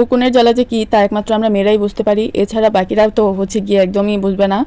উকুনের জ্বালা যে কি তা একমাত্র আমরা মেয়েরাই বুঝতে পারি, এছাড়া বাকিরা তো হচ্ছে গিয়ে একদমই বুঝবে না।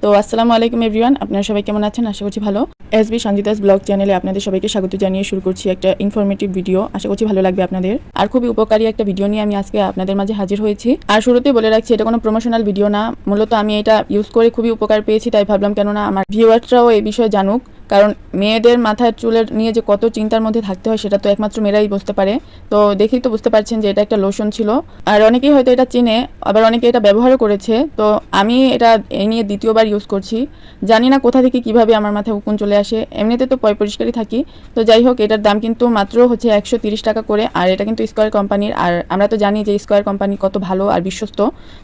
তো আসসালামু আলাইকুম এভরিওয়ান, আপনারা সবাই কেমন আছেন? আশা করছি ভালো। এসবি সঞ্জিতাস ব্লগ চ্যানেলে আপনাদের সবাইকে স্বাগত জানিয়ে শুরু করছি একটা ইনফরমেটিভ ভিডিও। আশা করছি ভালো লাগবে আপনাদের। আর খুবই উপকারী একটা ভিডিও নিয়ে আমি আজকে আপনাদের মাঝে হাজির হয়েছি। আর শুরুতেই বলে রাখছি, এটা কোনো প্রমোশনাল ভিডিও না, মূলত আমি এটা ইউজ করে খুবই উপকার পেয়েছি, তাই ভাবলাম কেননা আমার ভিউয়ার্সরাও এই বিষয়ে জানুক। কারণ মেয়েদের মাথার চুলের নিয়ে যে কত চিন্তার মধ্যে থাকতে হয় সেটা তো একমাত্র মেয়েরাই বুঝতে পারে। তো দেখেই তো বুঝতে পারছেন যে এটা একটা লোশন ছিল, আর অনেকেই হয়তো এটা চিনে, আবার অনেকে এটা ব্যবহারও করেছে। তো আমি এটা এই নিয়ে দ্বিতীয়বার ইউজ করছি। জানি না কোথা থেকে কিভাবে আমার মাথায় উকুন চলে আসে, এমনিতে তো পরিষ্কারই থাকি। তো যাই হোক, এটার দাম কিন্তু মাত্র হচ্ছে 130 টাকা করে, আর এটা কিন্তু স্কয়ার কোম্পানির। আর আমরা তো জানি যে স্কয়ার কোম্পানি কত ভালো আর বিশ্বস্ত।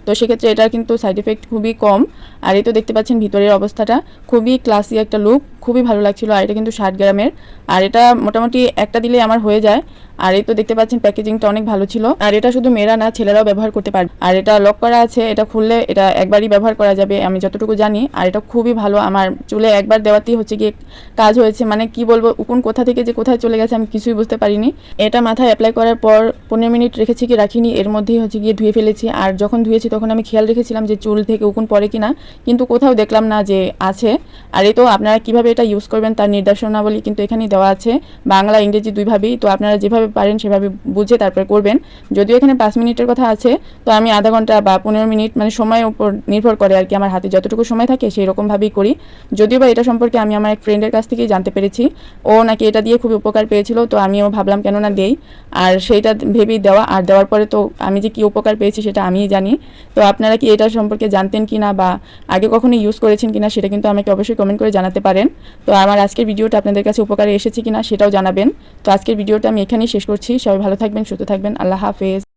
তো সেক্ষেত্রে এটার কিন্তু সাইড এফেক্ট খুবই কম। আর এই তো দেখতে পাচ্ছেন ভিতরের অবস্থাটা, খুবই ক্লাসি একটা লুক, খুবই ভালো লাগছিল। আর এটা কিন্তু 60 গ্রামের, আর এটা মোটামুটি একটা দিলে আমার হয়ে যায়। আর এই তো দেখতে পাচ্ছেন প্যাকেজিংটা অনেক ভালো ছিল। আর এটা শুধু মেয়েরা না, ছেলেরাও ব্যবহার করতে পারবে। আর এটা লক করা আছে, এটা খুললে এটা একবারই ব্যবহার করা যাবে আমি যতটুকু জানি। আর এটা খুবই ভালো, আমার চুলে একবার দেওয়াতেই হচ্ছে গিয়ে কাজ হয়েছে। মানে কি বলবো, উকুন কোথা থেকে যে কোথায় চলে গেছে আমি কিছুই বুঝতে পারিনি। এটা মাথায় অ্যাপ্লাই করার পর 15 মিনিট রেখেছি কি রাখিনি, এর মধ্যেই হচ্ছে গিয়ে ধুয়ে ফেলেছি। আর যখন ধুয়েছি তখন আমি খেয়াল রেখেছিলাম যে চুল থেকে উকুন পড়ে কিনা, কিন্তু কোথাও দেখলাম না যে আছে। আর এই তো আপনারা কিভাবে এটা ইউজ করবেন তার নির্দেশনাবলী কিন্তু এখানেই দেওয়া আছে, বাংলা ইংরেজি দুইভাবেই। তো আপনারা যেভাবে পারেন সেভাবে বুঝে তারপরে করবেন। যদিও এখানে 5 মিনিটের কথা আছে, তো আমি আধা ঘন্টা বা 15 মিনিট, মানে সময়ের উপর নির্ভর করে আর কি, আমার হাতে যতটুকু সময় থাকে সেই রকমভাবেই করি। যদিও বা এটা সম্পর্কে আমি আমার এক ফ্রেন্ডের কাছ থেকেই জানতে পেরেছি, ও নাকি এটা দিয়ে খুবই উপকার পেয়েছিল। তো আমিও ভাবলাম কেননা দেই, আর সেইটা ভেবেই দেওয়া। আর দেওয়ার পরে তো আমি যে কি উপকার পেয়েছি সেটা আমিই জানি। তো আপনারা কি এটা সম্পর্কে জানতেন কি না, বা আগে কখনো ইউজ করেছেন কিনা সেটা কিন্তু আমাকে অবশ্যই কমেন্ট করে জানাতে পারেন। তো আমার আজকের ভিডিওটা আপনাদের কাছে উপকারে এসেছে কিনা সেটাও জানাবেন। তো আজকের ভিডিওটা আমি এখানেই শেষ করছি। সবাই ভালো থাকবেন, সুস্থ থাকবেন, আল্লাহ হাফেজ।